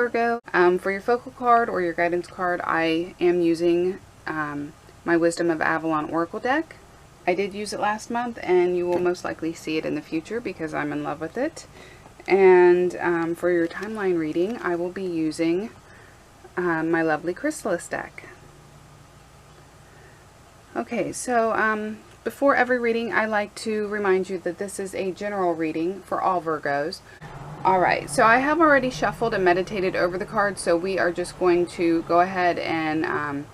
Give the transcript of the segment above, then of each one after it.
Virgo. For your focal card or your guidance card, I am using my Wisdom of Avalon Oracle deck. I did use it last month, and you will most likely see it in the future because I'm in love with it. And for your timeline reading, I will be using my lovely Chrysalis deck. Okay, so before every reading, I like to remind you that this is a general reading for all Virgos. Alright, so I have already shuffled and meditated over the cards, so we are just going to go ahead and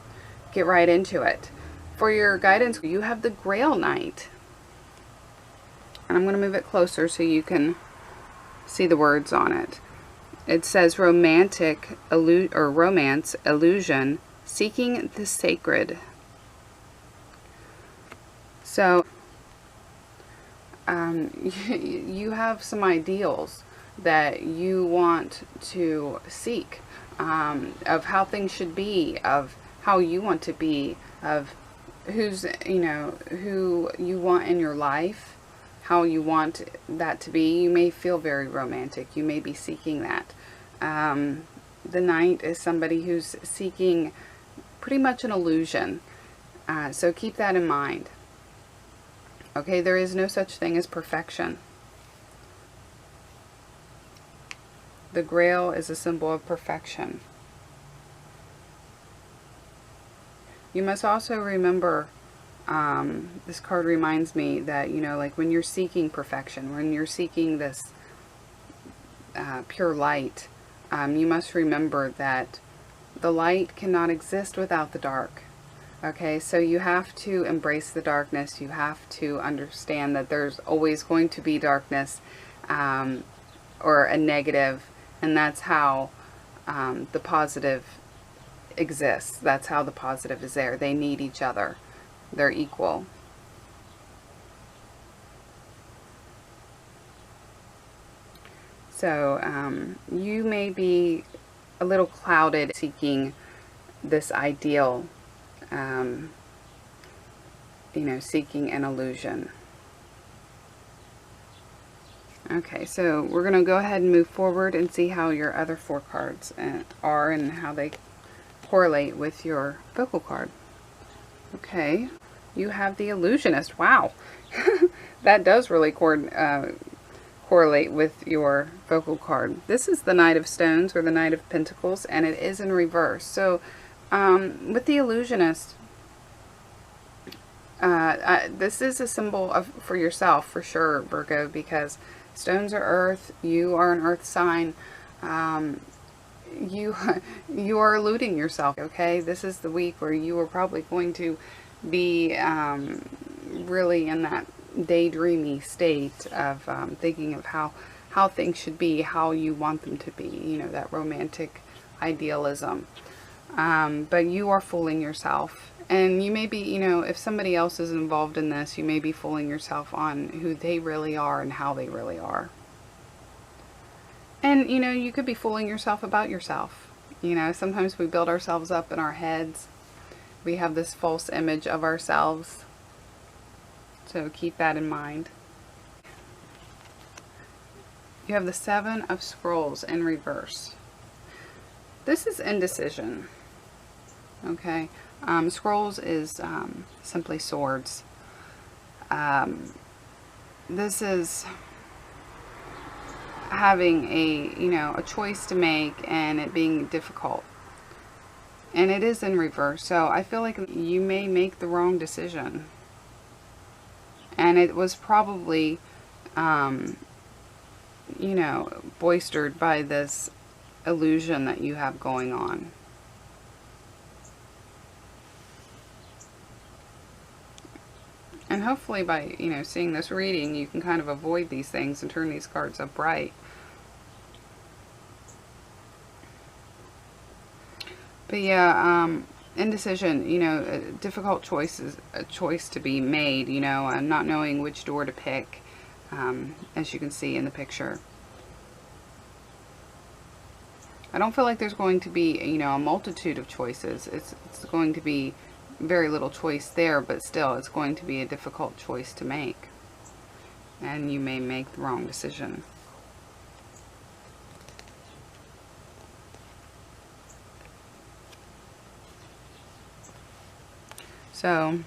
get right into it. For your guidance, you have the Grail Knight. And I'm going to move it closer so you can see the words on it. It says romance, illusion, seeking the sacred. So, you have some ideals that you want to seek, of how things should be, of how you want to be, of who you want in your life, how you want that to be. You may feel very romantic. You may be seeking that. The Knight is somebody who's seeking pretty much an illusion. So keep that in mind. Okay, there is no such thing as perfection. The Grail is a symbol of perfection. You must also remember, this card reminds me that, like when you're seeking perfection, when you're seeking this pure light, you must remember that the light cannot exist without the dark. Okay, so you have to embrace the darkness. You have to understand that there's always going to be darkness, or a negative, and that's how the positive exists. That's how the positive is there. They need each other. They're equal. So you may be a little clouded seeking this ideal, seeking an illusion. Okay, so we're going to go ahead and move forward and see how your other 4 cards are and how they correlate with your vocal card. Okay, you have the Illusionist. Wow, that does really correlate with your vocal card. This is the Knight of Stones, or the Knight of Pentacles, and it is in reverse. So with the Illusionist, this is a symbol for yourself, for sure, Virgo, because stones are earth. You are an earth sign. You are eluding yourself. Okay, this is the week where you are probably going to be really in that daydreamy state of thinking of how things should be, how you want them to be. That romantic idealism. But you are fooling yourself. And you may be, if somebody else is involved in this, you may be fooling yourself on who they really are and how they really are. And, you could be fooling yourself about yourself. Sometimes we build ourselves up in our heads. We have this false image of ourselves. So keep that in mind. You have the 7 of Scrolls in reverse. This is indecision. Okay. Scrolls is simply swords. This is having a choice to make and it being difficult. And it is in reverse. So I feel like you may make the wrong decision. And it was probably, boistered by this illusion that you have going on. And hopefully by, seeing this reading, you can kind of avoid these things and turn these cards upright. But yeah, indecision, difficult choices, a choice to be made, not knowing which door to pick, as you can see in the picture. I don't feel like there's going to be, a multitude of choices. It's going to be very little choice there, but still it's going to be a difficult choice to make. And you may make the wrong decision. So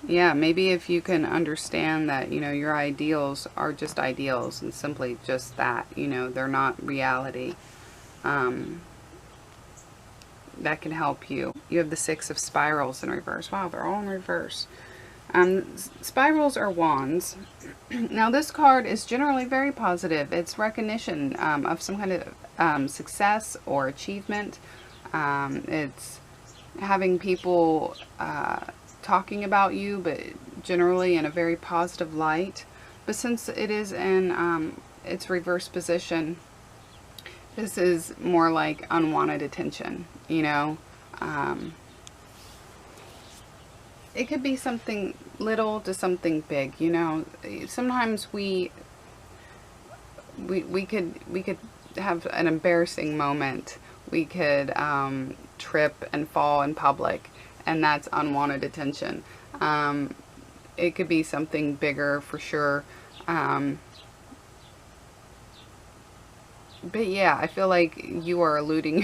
yeah, maybe if you can understand that, you know, your ideals are just ideals and simply just that, you know, they're not reality. That can help you. You have the Six of Spirals in reverse. Wow, they're all in reverse. Spirals are wands. Now this card is generally very positive. It's recognition of some kind of success or achievement. It's having people talking about you, but generally in a very positive light. But since it is in its reverse position, this is more like unwanted attention, you know. It could be something little to something big, you know. Sometimes we could have an embarrassing moment. We could trip and fall in public, and that's unwanted attention. It could be something bigger for sure. But yeah, I feel like you are eluding,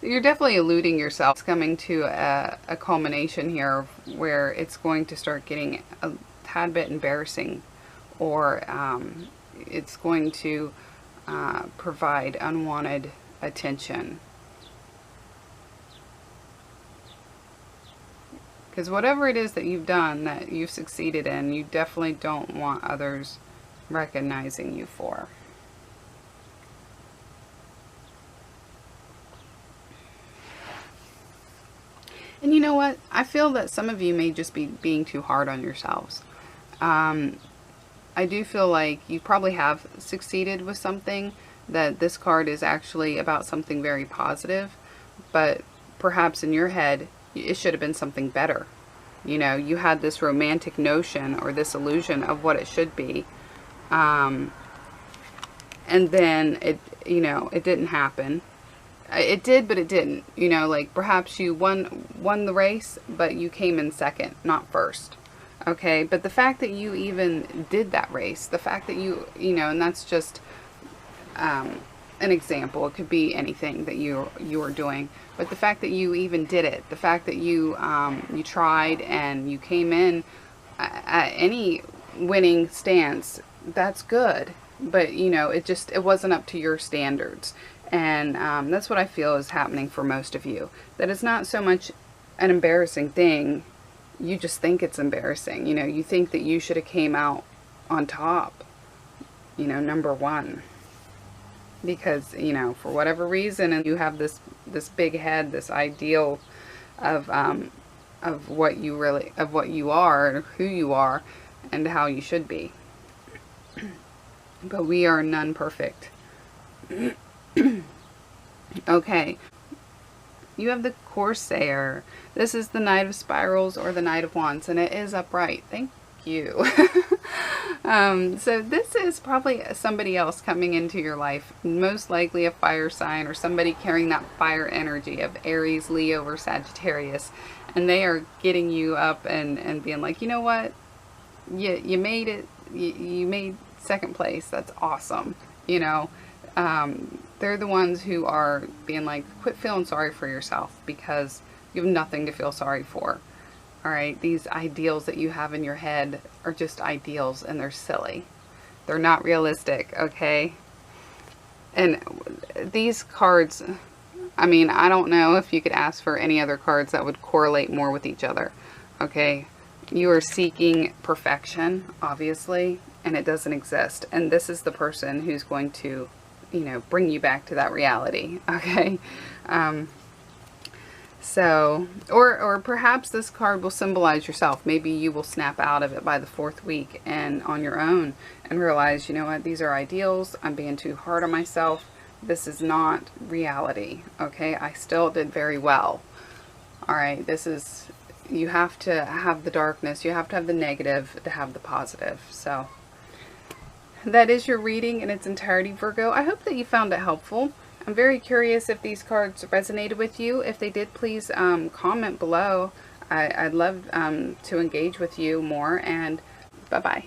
you're definitely eluding yourself. It's coming to a culmination here where it's going to start getting a tad bit embarrassing, or it's going to provide unwanted attention. Because whatever it is that you've done that you've succeeded in, you definitely don't want others recognizing you for. And you know what? I feel that some of you may just be being too hard on yourselves. I do feel like you probably have succeeded with something, that this card is actually about something very positive, but perhaps in your head, it should have been something better. You know, you had this romantic notion or this illusion of what it should be. And then it, you know, it didn't happen. It did, but it didn't. You know, like perhaps you won the race, but you came in second, not first. Okay, but the fact that you even did that race, the fact that you know, and that's just an example. It could be anything that you are doing, but the fact that you even did it, the fact that you you tried and you came in at any winning stance, that's good. But you know, it wasn't up to your standards. And that's what I feel is happening for most of you. That it's not so much an embarrassing thing. You just think it's embarrassing. You know, you think that you should have came out on top. You know, number one. Because, you know, for whatever reason, and you have this big head, this ideal of what you are, and who you are, and how you should be. But we are none perfect. Okay, you have the Corsair. This is the Knight of Spirals or the Knight of Wands, and it is upright. Thank you. So this is probably somebody else coming into your life, most likely a fire sign or somebody carrying that fire energy of Aries, Leo, or Sagittarius, and they are getting you up and being like, you know what, you made it, you made second place, that's awesome, you know. They're the ones who are being like, quit feeling sorry for yourself because you have nothing to feel sorry for. Alright, these ideals that you have in your head are just ideals and they're silly. They're not realistic, okay? And these cards, I mean, I don't know if you could ask for any other cards that would correlate more with each other, okay? You are seeking perfection, obviously, and it doesn't exist. And this is the person who's going to, you know, bring you back to that reality, okay? So, or perhaps this card will symbolize yourself. Maybe you will snap out of it by the 4th week and on your own and realize, you know what, these are ideals. I'm being too hard on myself. This is not reality, okay? I still did very well. All right, this is, you have to have the darkness. You have to have the negative to have the positive. So that is your reading in its entirety, Virgo. I hope that you found it helpful. I'm very curious if these cards resonated with you. If they did, please comment below. I'd love to engage with you more, and bye-bye.